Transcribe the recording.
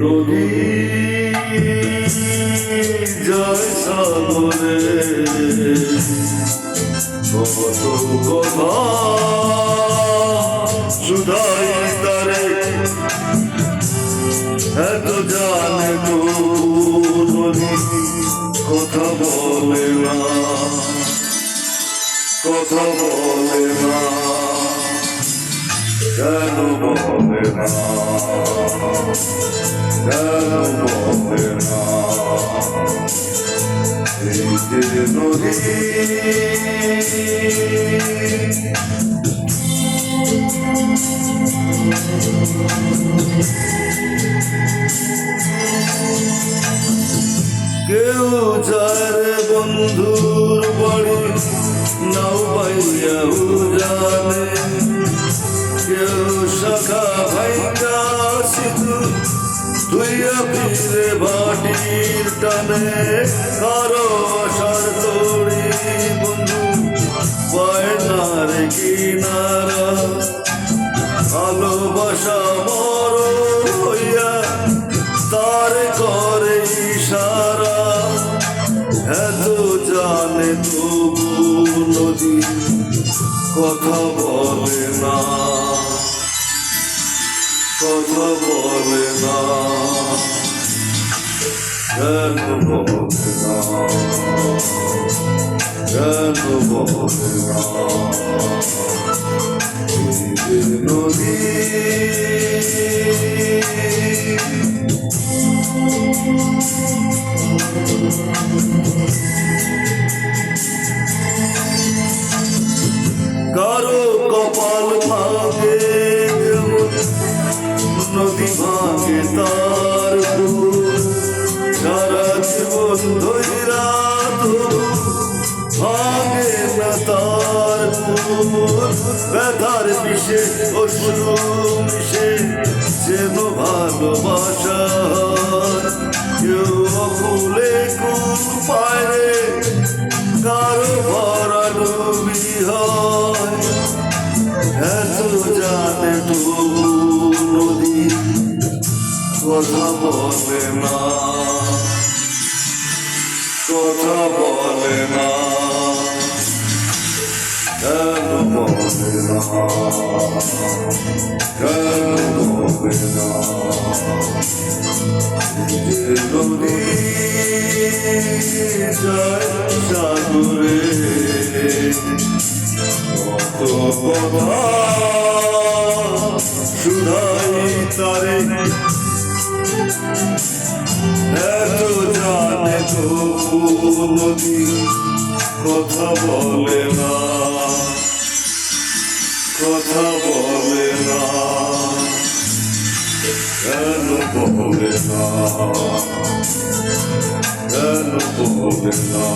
নদী জয় সাগরে কত কথা শুধাই তারে এত জানে তো নদী কথা বলে না কথা বলে না কেন বলে না কেন বলে না এই যে নদী কেউ যায় বন্ধুর বাড়ি নাও পাইয়াও জানে কেউ শাখা ভাইয়া সিধু তুইয়া ফিরে বাটির টানে কারো আশার তড়ি বন্ধু পায় না রে কিনারা ভালোবাসা মরণ হইয়া তার করে ইশারা এত জানে তবু নদী কথা বলে না কথা বলে না কেন বলে না কেন বলে না নদী কারো কপাল ভাঙে যেমন নদী ভাঙে তার সারা জীবন ধৈরা ভাঙে না তার ব্যথার বিষে অশ্রু মিশে যেন ভালোবাসা কেউ ফুলে কুল পায় রে কারো ভরা ডুবি হয় এত জানে তবু নদী কথা বলে না কথা বলে না কেন বলে না কেন বলে না নদী জয় সাগরে কত কথা শুধাই তারে এত জানে তবু নদী কথা বলে না কথা বলে না কেন বলে না কেন বলে না